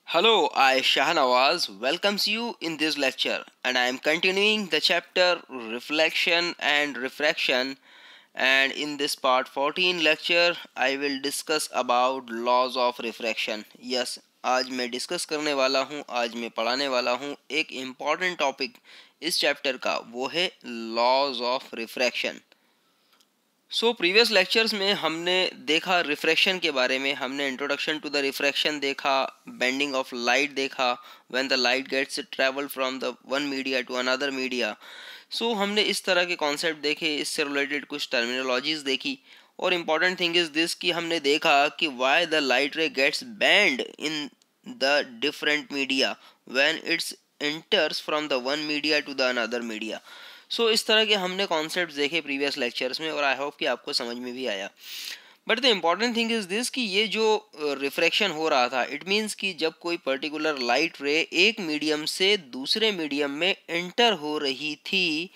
Hello, I Shahnawaz welcomes you in this lecture and I am continuing the chapter Reflection and Refraction, and in this part 14 lecture I will discuss about laws of refraction. Yes, आज मैं discuss करने वाला हूँ, आज मैं पढ़ाने वाला हूँ एक इम्पॉर्टेंट टॉपिक इस चैप्टर का, वो है laws of refraction. Previous lectures में हमने देखा रिफ्रैक्शन के बारे में, हमने इंट्रोडक्शन टू द रिफ्रैक्शन देखा, बेंडिंग ऑफ लाइट देखा, when the light gets travel from the one media to another media. हमने इस तरह के कॉन्सेप्ट देखे, इससे रिलेटेड कुछ टर्मिनोलॉजीज देखी। और इम्पॉर्टेंट थिंग इज दिस कि हमने देखा कि why the light ray gets bend in the different media when it's enters from the one media to the another media। इस तरह के हमने कॉन्सेप्ट देखे प्रीवियस लेक्चर्स में और आई होप कि आपको समझ में भी आया। But the important thing is this कि ये जो रिफ्रैक्शन हो रहा था, इट मीन्स कि जब कोई पर्टिकुलर लाइट रे एक मीडियम से दूसरे मीडियम में एंटर हो रही थी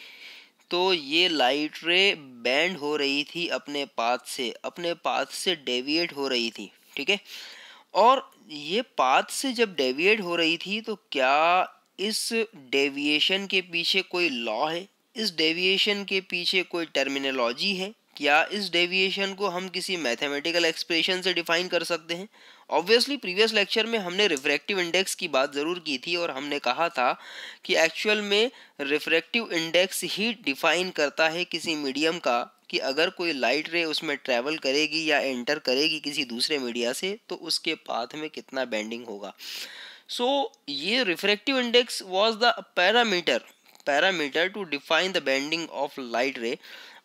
तो ये लाइट रे बैंड हो रही थी अपने पाथ से डेविएट हो रही थी, ठीक है। और ये पाथ से जब डेविएट हो रही थी तो क्या इस डेविएशन के पीछे कोई लॉ है, इस डेविएशन के पीछे कोई टर्मिनोलॉजी है, क्या इस डेविएशन को हम किसी मैथमेटिकल एक्सप्रेशन से डिफाइन कर सकते हैं? ऑब्वियसली प्रीवियस लेक्चर में हमने रिफ्रैक्टिव इंडेक्स की बात ज़रूर की थी और हमने कहा था कि एक्चुअल में रिफ्रैक्टिव इंडेक्स ही डिफाइन करता है किसी मीडियम का कि अगर कोई लाइट रे उसमें ट्रैवल करेगी या एंटर करेगी किसी दूसरे मीडिया से तो उसके पाथ में कितना बेंडिंग होगा। ये refractive index was the parameter to define the bending of light ray.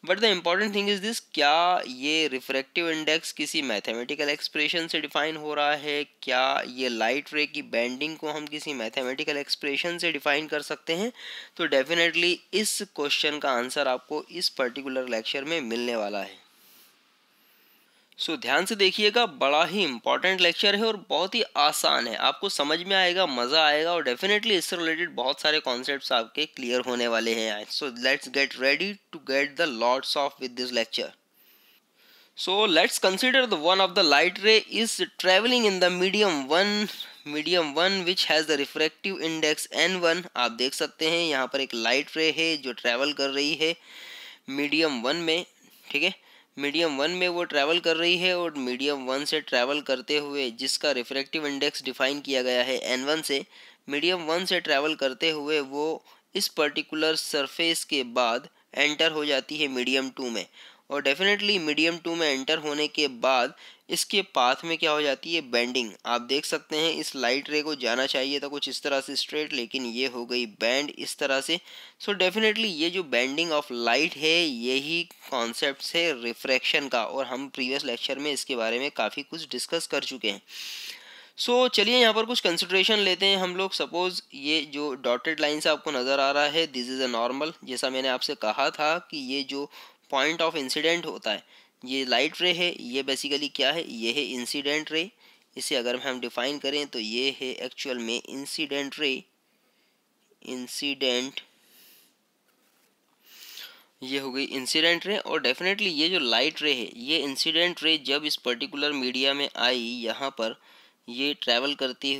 But the important thing is this, क्या ये रिफ्रैक्टिव इंडेक्स किसी मैथमेटिकल एक्सप्रेशन से डिफाइन हो रहा है? क्या ये लाइट रे की बेंडिंग को हम किसी मैथमेटिकल एक्सप्रेशन से डिफाइन कर सकते हैं? तो डेफिनेटली इस क्वेश्चन का आंसर आपको इस पर्टिकुलर लेक्चर में मिलने वाला है। ध्यान से देखिएगा, बड़ा ही इंपॉर्टेंट लेक्चर है और बहुत ही आसान है, आपको समझ में आएगा, मज़ा आएगा और डेफिनेटली इससे रिलेटेड बहुत सारे कॉन्सेप्ट्स आपके क्लियर होने वाले हैं आज। Let's get ready to get the lots of with this lecture. Let's consider the one of the light ray is travelling in the medium one which has the refractive index n1। आप देख सकते हैं यहाँ पर एक light रे है जो ट्रेवल कर रही है मीडियम वन में, ठीक है। मीडियम वन में वो ट्रैवल कर रही है और मीडियम वन से ट्रैवल करते हुए जिसका रिफ्रैक्टिव इंडेक्स डिफाइन किया गया है n1 से, मीडियम वन से ट्रैवल करते हुए वो इस पर्टिकुलर सरफेस के बाद एंटर हो जाती है मीडियम टू में। और डेफिनेटली मीडियम टू में एंटर होने के बाद इसके पाथ में क्या हो जाती है? बेंडिंग। आप देख सकते हैं इस लाइट रे को जाना चाहिए था कुछ इस तरह से स्ट्रेट, लेकिन ये हो गई बैंड इस तरह से। डेफिनेटली ये जो बेंडिंग ऑफ लाइट है यही कॉन्सेप्ट है रिफ्रैक्शन का और हम प्रीवियस लेक्चर में इसके बारे में काफ़ी कुछ डिस्कस कर चुके हैं। चलिए यहाँ पर कुछ कंसिडरेशन लेते हैं हम लोग। सपोज ये जो डॉटेड लाइन्स आपको नज़र आ रहा है, दिस इज़ अ नॉर्मल। जैसा मैंने आपसे कहा था कि ये जो पॉइंट ऑफ इंसिडेंट होता है, ये लाइट रे है, ये बेसिकली क्या है? ये है इंसिडेंट रे। इसे अगर हम डिफाइन करें तो ये है एक्चुअल में इंसिडेंट रे। ये हो गई इंसिडेंट रे। और डेफिनेटली ये जो लाइट रे है, ये इंसिडेंट रे जब इस पर्टिकुलर मीडिया में आई, यहाँ पर ये ट्रैवल करते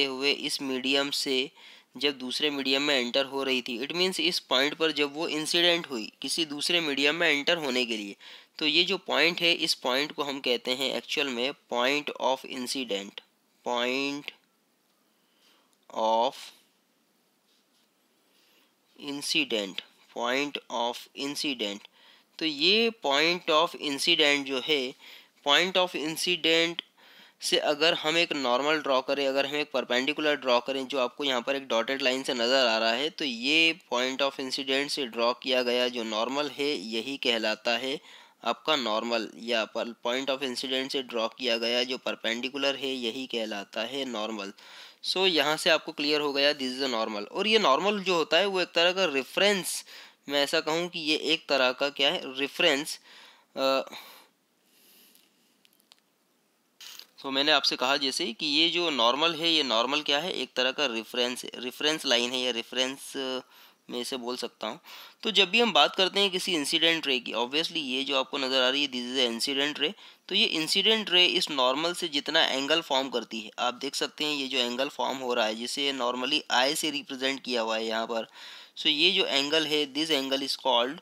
हुए इस मीडियम से जब दूसरे मीडियम में एंटर हो रही थी, इट मीन्स इस पॉइंट पर जब वो इंसिडेंट हुई किसी दूसरे मीडियम में एंटर होने के लिए, तो ये जो पॉइंट है इस पॉइंट को हम कहते हैं एक्चुअल में point of incident. Point of incident. तो ये पॉइंट ऑफ इंसिडेंट जो है, पॉइंट ऑफ इंसिडेंट से अगर हम एक नॉर्मल ड्रॉ करें, अगर हम एक परपेंडिकुलर ड्रॉ करें जो आपको यहाँ पर एक डॉटेड लाइन से नज़र आ रहा है, तो ये पॉइंट ऑफ इंसिडेंट से ड्रॉ किया गया जो नॉर्मल है यही कहलाता है आपका नॉर्मल, या पॉइंट ऑफ इंसिडेंट से ड्रॉ किया गया जो परपेंडिकुलर है यही कहलाता है नॉर्मल। यहाँ से आपको क्लियर हो गया दिस इज़ अ नॉर्मल। और ये नॉर्मल जो होता है वो एक तरह का रेफरेंस, मैं ऐसा कहूँ कि ये एक तरह का क्या है? रेफरेंस। मैंने आपसे कहा जैसे कि ये जो नॉर्मल है, ये नॉर्मल क्या है? एक तरह का रेफरेंस लाइन है या रेफरेंस मैं इसे बोल सकता हूँ। तो जब भी हम बात करते हैं किसी इंसिडेंट रे की, ऑब्वियसली ये जो आपको नज़र आ रही है this is a incident ray, तो ये इंसिडेंट रे इस नॉर्मल से जितना एंगल फॉर्म करती है, आप देख सकते हैं ये जो एंगल फॉर्म हो रहा है जिसे नॉर्मली आई से रिप्रेजेंट किया हुआ है यहाँ पर। सो ये जो एंगल है, दिस एंगल इज कॉल्ड,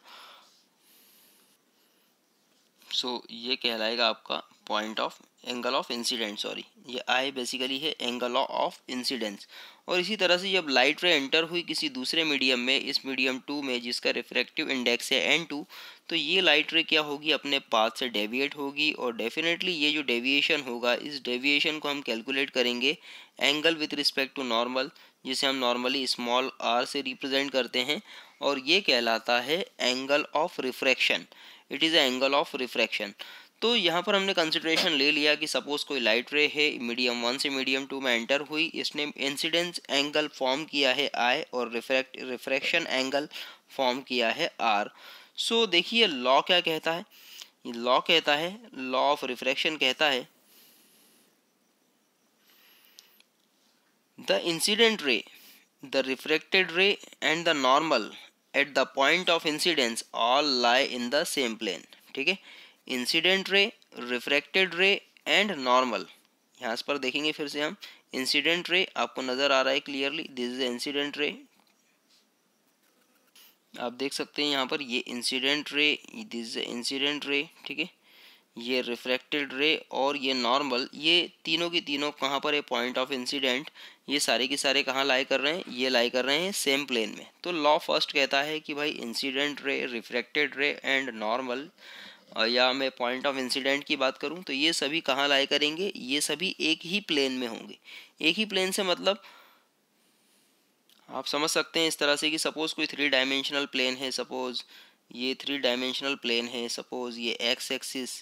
सो ये कहलाएगा आपका point of angle of incident, sorry ये आई बेसिकली है एंगल ऑफ इंसिडेंस। और इसी तरह से जब लाइट रे एंटर हुई किसी दूसरे मीडियम में, इस मीडियम 2 में जिसका रिफ्रैक्टिव इंडेक्स है n2, तो ये लाइट रे क्या होगी, अपने पाथ से डेविएट होगी और डेफिनेटली ये जो डेविएशन होगा, इस डेविएशन को हम कैलकुलेट करेंगे angle with respect to normal, जिसे हम नॉर्मली स्मॉल r से रिप्रेजेंट करते हैं, और ये कहलाता है angle of refraction. It is angle of refraction. तो यहाँ पर हमने कंसिडरेशन ले लिया कि सपोज कोई लाइट रे है, मीडियम 1 से मीडियम 2 में एंटर हुई, इसने इंसिडेंस एंगल फॉर्म किया है आई और रिफ्रैक्शन एंगल फॉर्म किया है आर। सो देखिए लॉ क्या कहता है, लॉ कहता है, लॉ ऑफ रिफ्रैक्शन कहता है the incident ray, the refracted ray and the normal at the point of incidence all lie in the same plane. ठीक है, incident ray, refracted ray and normal, यहाँ पर देखेंगे फिर से हम, इंसिडेंट रे आपको नज़र आ रहा है clearly, this is incident ray, आप देख सकते हैं यहाँ पर ये incident ray, this is incident ray, ठीक है, ये रिफ्रैक्टेड रे और ये नॉर्मल, ये तीनों की तीनों कहाँ पर है, पॉइंट ऑफ इंसिडेंट, ये सारे के सारे कहाँ लाई कर रहे हैं, ये लाई कर रहे हैं सेम प्लेन में। तो लॉ फर्स्ट कहता है कि भाई incident ray, refracted ray and normal, या मैं पॉइंट ऑफ इंसिडेंट की बात करूं तो ये सभी कहाँ लाई करेंगे, ये सभी एक ही प्लेन में होंगे। एक ही प्लेन से मतलब आप समझ सकते हैं इस तरह से कि सपोज कोई 3 डायमेंशनल प्लेन है, सपोज ये 3 डायमेंशनल प्लेन है, सपोज ये X axis,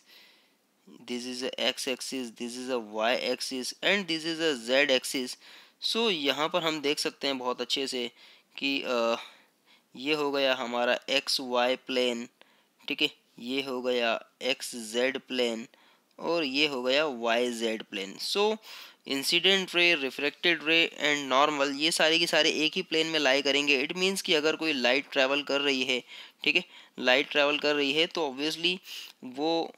this is a X axis, this is a Y axis and this is a Z axis. So यहाँ पर हम देख सकते हैं बहुत अच्छे से कि ये हो गया हमारा एक्स वाई प्लेन, ठीक है, ये हो गया एक्स जेड प्लेन और ये हो गया Y Z plane. So incident ray, refracted ray and normal, ये सारे के सारे एक ही प्लेन में लाई करेंगे। इट मीन्स कि अगर कोई लाइट ट्रैवल कर रही है, ठीक है, लाइट ट्रैवल कर रही है तो ऑब्वियसली वो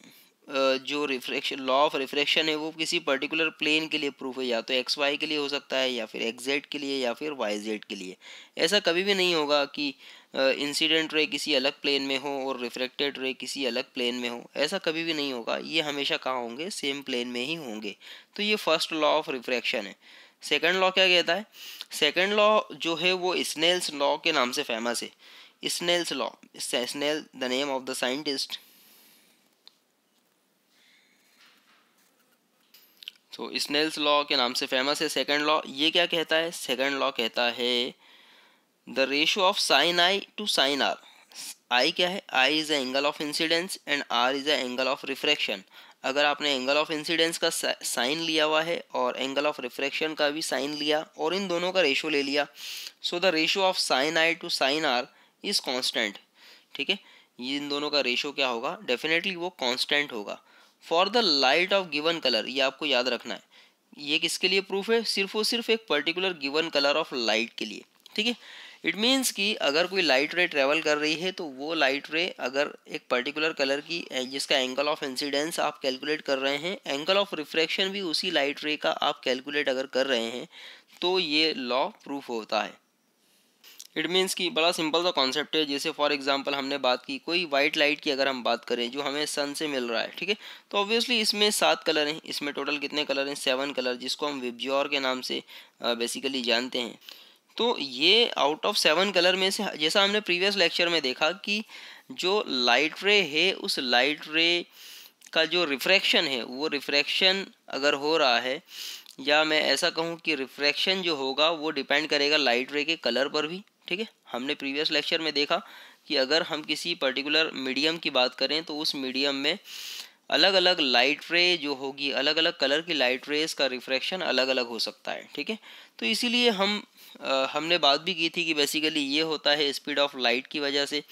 जो रिफ्रैक्शन, लॉ ऑफ रिफ्रैक्शन है वो किसी पर्टिकुलर प्लेन के लिए प्रूफ है, या तो एक्स वाई के लिए हो सकता है या फिर एक्स जेड के लिए या फिर वाई जेड के लिए। ऐसा कभी भी नहीं होगा कि इंसिडेंट रे किसी अलग प्लेन में हो और रिफ्रैक्टेड रे किसी अलग प्लेन में हो, ऐसा कभी भी नहीं होगा, ये हमेशा कहाँ होंगे, सेम प्लेन में ही होंगे। तो ये फर्स्ट लॉ ऑफ रिफ्रैक्शन है। सेकंड लॉ क्या कहता है, सेकंड लॉ जो है वो स्नेल्स लॉ के नाम से फेमस है। Snell's law, Snell the name of the scientist. तो स्नेल्स लॉ के नाम से फेमस है सेकंड लॉ। ये क्या कहता है, सेकंड लॉ कहता है the ratio of sine i to sine r. I क्या है, i is a angle of incidence and r is a angle of refraction. अगर आपने एंगल ऑफ इंसिडेंस का साइन लिया हुआ है और एंगल ऑफ रिफ्रैक्शन का भी साइन लिया और इन दोनों का रेशियो ले लिया, so the ratio of sine i to sine r is constant. ठीक है, ये इन दोनों का रेशियो क्या होगा, डेफिनेटली वो कांस्टेंट होगा। For the light of given colour, ये आपको याद रखना है, ये किसके लिए प्रूफ है, सिर्फ और सिर्फ एक particular given colour of light के लिए। ठीक है, इट मीन्स कि अगर कोई लाइट रे ट्रेवल कर रही है तो वो लाइट रे अगर एक पर्टिकुलर कलर की, जिसका एंगल ऑफ इंसिडेंस आप कैलकुलेट कर रहे हैं, एंगल ऑफ रिफ्रैक्शन भी उसी लाइट रे का आप कैलकुलेट अगर कर रहे हैं, तो ये लॉ प्रूफ होता है। इट मीन्स कि बड़ा सिंपल सा कॉन्सेप्ट है। जैसे फॉर एग्जांपल हमने बात की कोई वाइट लाइट की, अगर हम बात करें जो हमें सन से मिल रहा है, ठीक है, तो ऑब्वियसली इसमें 7 कलर हैं, इसमें टोटल कितने कलर हैं, 7 कलर, जिसको हम विबज्योर के नाम से बेसिकली जानते हैं। तो ये आउट ऑफ 7 कलर में से, जैसा हमने प्रीवियस लेक्चर में देखा कि जो लाइट रे है उस लाइट रे का जो रिफ्रैक्शन है, वो रिफ्रैक्शन अगर हो रहा है, या मैं ऐसा कहूँ कि रिफ्रैक्शन जो होगा वो डिपेंड करेगा लाइट रे के कलर पर भी। ठीक है, हमने प्रीवियस लेक्चर में देखा कि अगर हम किसी पर्टिकुलर मीडियम की बात करें तो उस मीडियम में अलग अलग लाइट रे जो होगी, अलग अलग कलर की लाइट रेस का रिफ्रैक्शन अलग अलग हो सकता है। ठीक है, तो इसीलिए हमने बात भी की थी कि बेसिकली ये होता है स्पीड ऑफ लाइट की वजह से,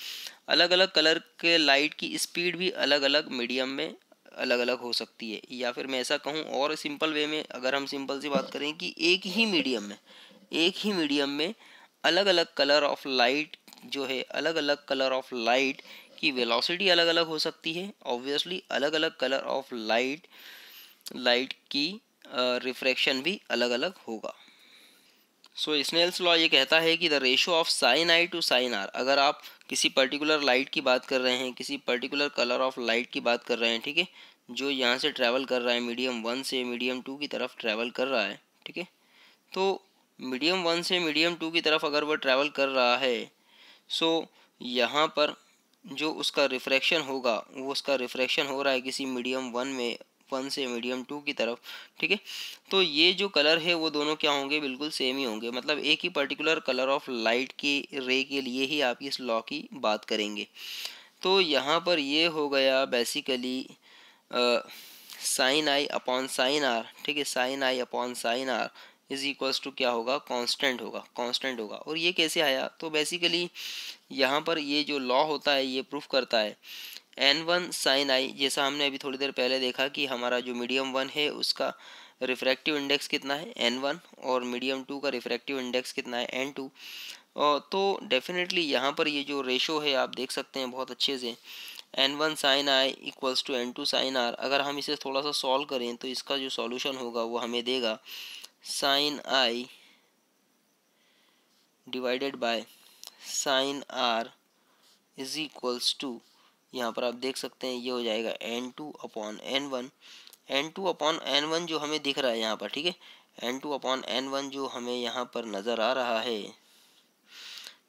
अलग अलग कलर के लाइट की स्पीड भी अलग अलग मीडियम में अलग अलग हो सकती है। या फिर मैं ऐसा कहूँ और सिंपल वे में, अगर हम सिंपल सी बात करें कि एक ही मीडियम में अलग अलग कलर ऑफ लाइट जो है, अलग अलग कलर ऑफ लाइट कि वेलोसिटी अलग अलग हो सकती है, ऑब्वियसली अलग अलग कलर ऑफ लाइट की रिफ्रैक्शन भी अलग अलग होगा। सो स्नेल्स लॉ ये कहता है कि the ratio of sine i to sine r, अगर आप किसी पर्टिकुलर लाइट की बात कर रहे हैं, किसी पर्टिकुलर कलर ऑफ लाइट की बात कर रहे हैं, ठीक है, जो यहाँ से ट्रैवल कर रहा है, मीडियम 1 से मीडियम 2 की तरफ ट्रैवल कर रहा है, ठीक है, तो मीडियम 1 से मीडियम 2 की तरफ अगर वह ट्रैवल कर रहा है, सो यहाँ पर जो उसका रिफ्रैक्शन होगा वो उसका रिफ्रैक्शन हो रहा है किसी मीडियम 1 से मीडियम 2 की तरफ, ठीक है, तो ये जो कलर है वो दोनों क्या होंगे, बिल्कुल सेम ही होंगे, मतलब एक ही पर्टिकुलर कलर ऑफ लाइट की रे के लिए ही आप इस लॉ की बात करेंगे। तो यहाँ पर ये हो गया basically sine i upon sine r, ठीक है, sine i upon sine r is equals to क्या होगा, कांस्टेंट होगा। और ये कैसे आया, तो बेसिकली यहाँ पर ये जो लॉ होता है ये प्रूफ करता है n1 साइन आई, जैसा हमने अभी थोड़ी देर पहले देखा कि हमारा जो मीडियम 1 है उसका रिफ्रैक्टिव इंडेक्स कितना है n1 और मीडियम 2 का रिफ्रैक्टिव इंडेक्स कितना है n2। तो डेफिनेटली यहाँ पर ये जो रेशो है आप देख सकते हैं बहुत अच्छे से, n1 sine i equals to n2 sine r. अगर हम इसे थोड़ा सा सॉल्व करें तो इसका जो सॉल्यूशन होगा वो हमें देगा sine i divided by sine r is equals to, यहाँ पर आप देख सकते हैं ये हो जाएगा n2 upon n1, n2 upon n1 जो हमें दिख रहा है यहाँ पर, ठीक है, n2 अपॉन n1 जो हमें यहाँ पर नज़र आ रहा है,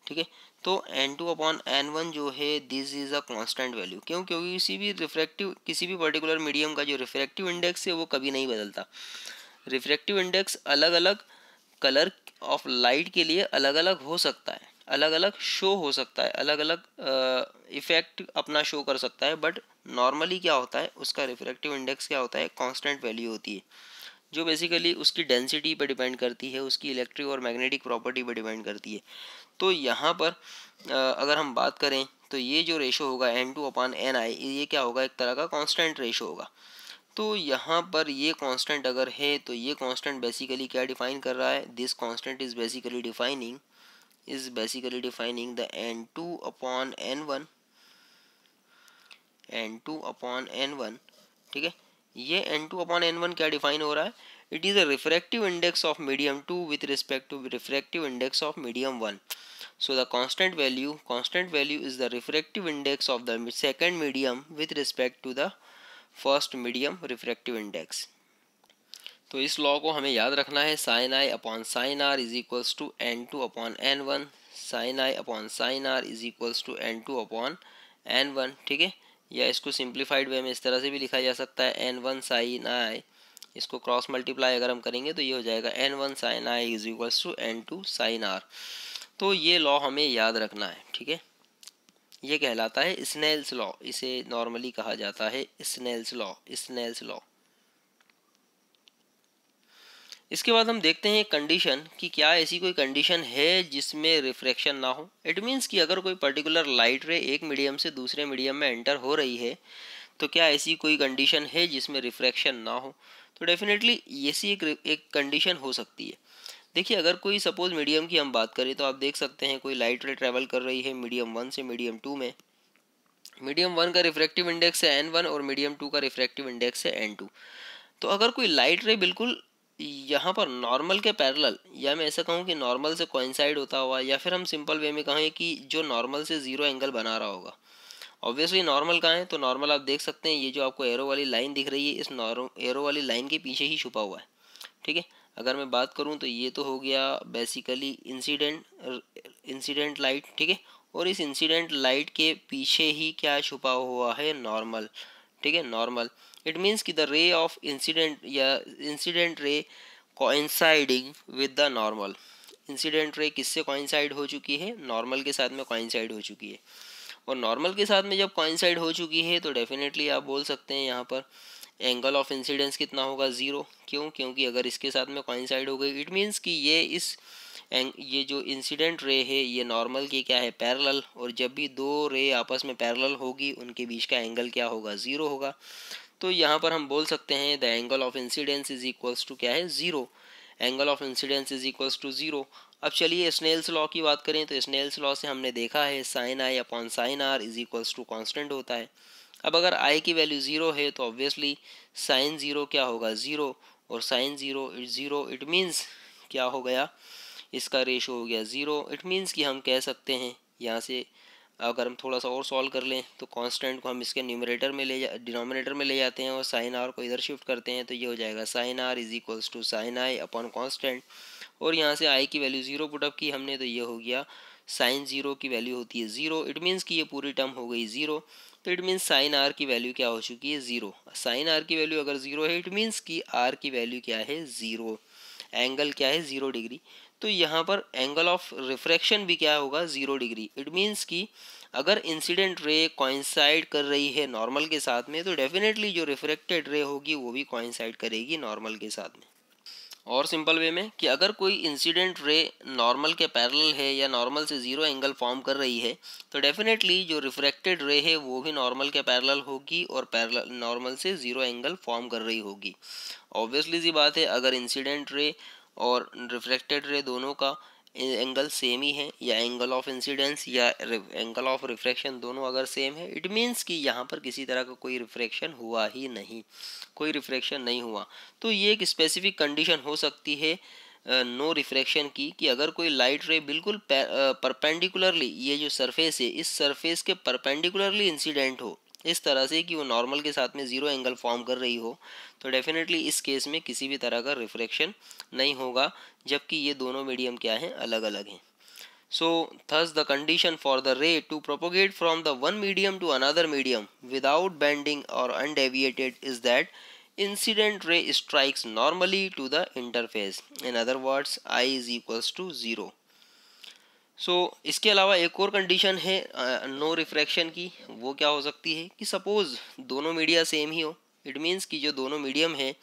ठीक है, तो n2 अपॉन n1 जो है this is a constant value. क्यों, क्योंकि किसी भी पर्टिकुलर मीडियम का जो रिफ्रैक्टिव इंडेक्स है वो कभी नहीं बदलता। रिफ्रैक्टिव इंडेक्स अलग अलग कलर ऑफ लाइट के लिए अलग अलग हो सकता है, अलग अलग शो हो सकता है, अलग अलग इफेक्ट अपना शो कर सकता है, बट नॉर्मली क्या होता है उसका रिफ्रैक्टिव इंडेक्स क्या होता है, कांस्टेंट वैल्यू होती है, जो बेसिकली उसकी डेंसिटी पर डिपेंड करती है, उसकी इलेक्ट्रिक और मैग्नेटिक प्रॉपर्टी पर डिपेंड करती है। तो यहाँ पर अगर हम बात करें तो ये जो रेशो होगा n2 अपॉन एन आई, ये क्या होगा, एक तरह का कांस्टेंट रेशो होगा। तो यहाँ पर ये कांस्टेंट अगर है तो ये कांस्टेंट बेसिकली क्या डिफाइन कर रहा है, this constant is basically defining the n2 upon n1, ठीक है, ये n2 अपॉन n1 क्या डिफाइन हो रहा है, it is a refractive index of medium 2 with respect to refractive index of medium 1। So the constant value is the refractive index of the second medium with respect to the first medium refractive index। तो इस law को हमें याद रखना है, sine i upon sine r is equals to n2 upon n1, sine i upon sine r is equals to n2 upon n1, ठीक है, या इसको सिंप्लीफाइड वे में इस तरह से भी लिखा जा सकता है n1 साइन आई, इसको क्रॉस मल्टीप्लाई अगर हम करेंगे तो ये हो जाएगा n1 sine i is equals to n2 sine r. तो ये लॉ हमें याद रखना है, ठीक है, ये कहलाता है स्नेल्स लॉ, इसे नॉर्मली कहा जाता है स्नेल्स लॉ। इसके बाद हम देखते हैं कंडीशन कि क्या ऐसी कोई कंडीशन है जिसमें रिफ्रैक्शन ना हो। इट मीन्स कि अगर कोई पर्टिकुलर लाइट रे एक मीडियम से दूसरे मीडियम में एंटर हो रही है तो क्या ऐसी कोई कंडीशन है जिसमें रिफ्रैक्शन ना हो। तो डेफिनेटली ऐसी एक कंडीशन हो सकती है। देखिए, अगर कोई सपोज मीडियम की हम बात करें तो आप देख सकते हैं कोई लाइट रे ट्रैवल कर रही है मीडियम 1 से मीडियम 2 में। मीडियम 1 का रिफ्रैक्टिव इंडेक्स है n1 और मीडियम 2 का रिफ्रैक्टिव इंडेक्स है n2। तो अगर कोई लाइट रे बिल्कुल यहाँ पर नॉर्मल के पैरेलल, या मैं ऐसा कहूँ कि नॉर्मल से कोइंसाइड होता हुआ, या फिर हम सिंपल वे में कहें कि जो नॉर्मल से ज़ीरो एंगल बना रहा होगा। ऑब्वियसली नॉर्मल कहाँ है, तो नॉर्मल आप देख सकते हैं ये जो आपको एरो वाली लाइन दिख रही है, इस एरो वाली लाइन के पीछे ही छुपा हुआ है, ठीक है। अगर मैं बात करूँ तो ये तो हो गया बेसिकली इंसिडेंट लाइट, ठीक है, और इस इंसिडेंट लाइट के पीछे ही क्या छुपा हुआ है, नॉर्मल, ठीक है, नॉर्मल। इट मीन्स कि the ray of incident ray coinciding with the normal. Incident ray किससे कोइंसाइड हो चुकी है, नॉर्मल के साथ में कोइंसाइड हो चुकी है। और नॉर्मल के साथ में जब कोइंसाइड हो चुकी है तो डेफिनेटली आप बोल सकते हैं यहाँ पर एंगल ऑफ इंसिडेंस कितना होगा, ज़ीरो। क्यों, क्योंकि अगर इसके साथ में कोइंसाइड हो गई, इट मीन्स कि ये जो इंसिडेंट रे है ये नॉर्मल की क्या है, पैरेलल, और जब भी दो रे आपस में पैरेलल होगी उनके बीच का एंगल क्या होगा, ज़ीरो होगा। तो यहाँ पर हम बोल सकते हैं the angle of incidence is equals to क्या है, zero. Angle of incidence is equals to zero. अब चलिए स्नेल्स लॉ की बात करें तो स्नेल्स लॉ से हमने देखा है sine i upon sine r is equals to constant होता है। अब अगर आई की वैल्यू ज़ीरो है तो ऑब्वियसली साइन ज़ीरो क्या होगा, ज़ीरो, और साइन ज़ीरो इट मीन्स क्या हो गया, इसका रेशो हो गया ज़ीरो। इट मीन्स कि हम कह सकते हैं यहाँ से अगर हम थोड़ा सा और सॉल्व कर लें तो कांस्टेंट को हम इसके न्यूमरेटर में डिनोमिनेटर में ले जाते हैं और साइन आर को इधर शिफ्ट करते हैं तो ये हो जाएगा sine r is equals to sine i upon constant. और यहाँ से आई की वैल्यू ज़ीरो पुटअप की हमने तो ये हो गया साइन ज़ीरो की वैल्यू होती है ज़ीरो। इट मीन्स कि ये पूरी टर्म हो गई ज़ीरो। तो इट मीन्स साइन आर की वैल्यू क्या हो चुकी है, ज़ीरो। साइन आर की वैल्यू अगर ज़ीरो है इट मीन्स कि आर की वैल्यू क्या है, ज़ीरो। एंगल क्या है, 0 डिग्री। तो यहाँ पर एंगल ऑफ रिफ्रैक्शन भी क्या होगा, 0 डिग्री। इट मीन्स कि अगर इंसिडेंट रे कोइंसाइड कर रही है नॉर्मल के साथ में तो डेफिनेटली जो रिफ्रेक्टेड रे होगी वो भी कोइंसाइड करेगी नॉर्मल के साथ में। और सिंपल वे में कि अगर कोई इंसिडेंट रे नॉर्मल के पैरेलल है या नॉर्मल से ज़ीरो एंगल फॉर्म कर रही है तो डेफिनेटली जो रिफ्रैक्टेड रे है वो भी नॉर्मल के पैरेलल होगी और पैरेलल नॉर्मल से ज़ीरो एंगल फॉर्म कर रही होगी। ऑब्वियसली सी बात है अगर इंसिडेंट रे और रिफ्रैक्टेड रे दोनों का एंगल सेम ही है या एंगल ऑफ इंसिडेंस या एंगल ऑफ रिफ्रैक्शन दोनों अगर सेम है इट मीन्स कि यहाँ पर किसी तरह का कोई रिफ्रैक्शन हुआ ही नहीं, कोई रिफ्रैक्शन नहीं हुआ। तो ये एक स्पेसिफिक कंडीशन हो सकती है नो रिफ्रैक्शन की कि अगर कोई लाइट रे बिल्कुल परपेंडिकुलरली ये जो सरफेस है इस सरफेस के परपेंडिकुलरली इंसिडेंट हो इस तरह से कि वो नॉर्मल के साथ में ज़ीरो एंगल फॉर्म कर रही हो तो डेफिनेटली इस केस में किसी भी तरह का रिफ्रैक्शन नहीं होगा, जबकि ये दोनों मीडियम क्या हैं, अलग अलग हैं। So thus the condition for the ray to propagate from the one medium to another medium without bending or undeviated is that incident ray strikes normally to the interface. In other words, I is equals to 0. इसके अलावा एक और condition है no refraction की। वो क्या हो सकती है कि सपोज दोनों मीडिया सेम ही हो। इट मीन्स कि जो दोनों मीडियम है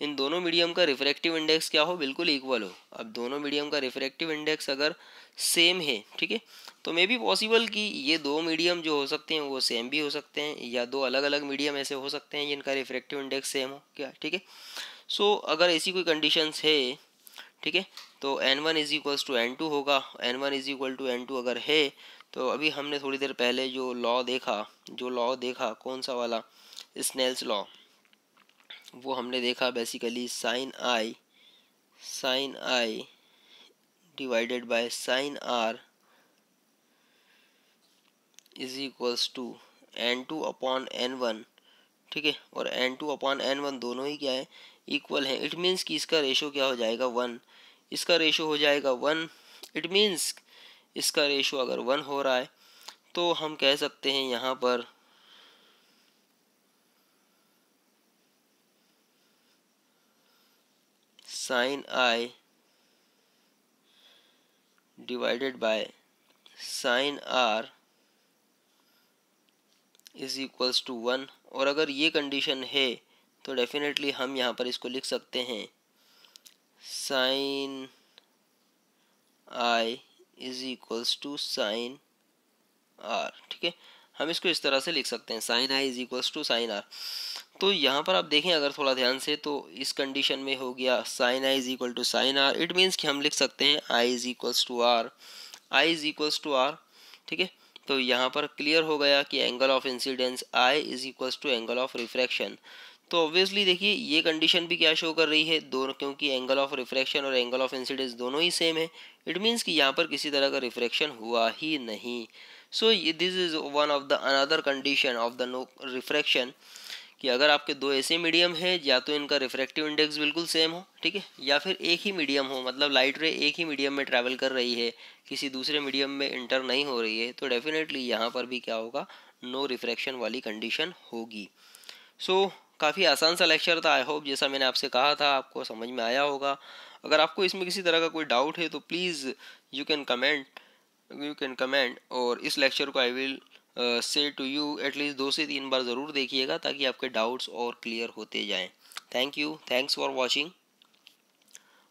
इन दोनों मीडियम का रिफ्रैक्टिव इंडेक्स क्या हो, बिल्कुल इक्वल हो। अब दोनों मीडियम का रिफ्रैक्टिव इंडेक्स अगर सेम है, ठीक है, तो मे बी पॉसिबल कि ये दो मीडियम जो हो सकते हैं वो सेम भी हो सकते हैं या दो अलग अलग मीडियम ऐसे हो सकते हैं जिनका रिफ्रैक्टिव इंडेक्स सेम हो क्या, ठीक है। अगर ऐसी कोई कंडीशंस है, ठीक है, तो n1 is equals to n2 होगा। n1 is equal to n2 अगर है तो अभी हमने थोड़ी देर पहले जो लॉ देखा कौन सा वाला, स्नेल्स लॉ, वो हमने देखा basically sine i divided by sine r is equals to n2 upon n1, ठीक है, और n2 अपॉन n1 दोनों ही क्या है, इक्वल है। इट मीन्स कि इसका रेशो क्या हो जाएगा, 1। इसका रेशो हो जाएगा 1। इट मीन्स इसका रेशो अगर 1 हो रहा है तो हम कह सकते हैं यहाँ पर sine i divided by sine r is equals to 1। और अगर ये कंडीशन है तो डेफिनेटली हम यहाँ पर इसको लिख सकते हैं sine i is equals to sine r, ठीक है। हम इसको इस तरह से लिख सकते हैं sine i is equals to sine r. तो यहाँ पर आप देखें अगर थोड़ा ध्यान से तो इस कंडीशन में हो गया sine i is equal to sine r. It means कि हम लिख सकते हैं i is equals to r, i is equals to r, ठीक है। तो यहाँ पर क्लियर हो गया कि angle of incidence i is equals to angle of refraction. तो ऑब्वियसली देखिए ये कंडीशन भी क्या शो कर रही है, दोनों, क्योंकि एंगल ऑफ रिफ्रैक्शन और एंगल ऑफ इंसिडेंस दोनों ही सेम है। इट मीन्स कि यहाँ पर किसी तरह का रिफ्रैक्शन हुआ ही नहीं। So this is one of the another condition of the no refraction कि अगर आपके दो ऐसे मीडियम है या तो इनका रिफ्रैक्टिव इंडेक्स बिल्कुल सेम हो, ठीक है, या फिर एक ही मीडियम हो, मतलब लाइट रे एक ही मीडियम में ट्रैवल कर रही है, किसी दूसरे मीडियम में इंटर नहीं हो रही है, तो डेफिनेटली यहाँ पर भी क्या होगा, नो रिफ्रैक्शन वाली कंडीशन होगी। काफ़ी आसान सा लेक्चर था। आई होप जैसा मैंने आपसे कहा था आपको समझ में आया होगा। अगर आपको इसमें किसी तरह का कोई डाउट है तो प्लीज़ यू कैन कमेंट और इस लेक्चर को I will say to you at least 2 से 3 बार ज़रूर देखिएगा ताकि आपके डाउट्स और क्लियर होते जाएं। Thanks for watching.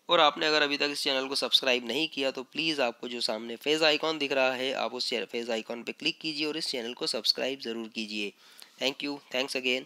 और आपने अगर अभी तक इस चैनल को सब्सक्राइब नहीं किया तो प्लीज़ आपको जो सामने फेज आइकॉन दिख रहा है आप उस फेज आइकॉन पे क्लिक कीजिए और इस चैनल को सब्सक्राइब ज़रूर कीजिए। Thanks again.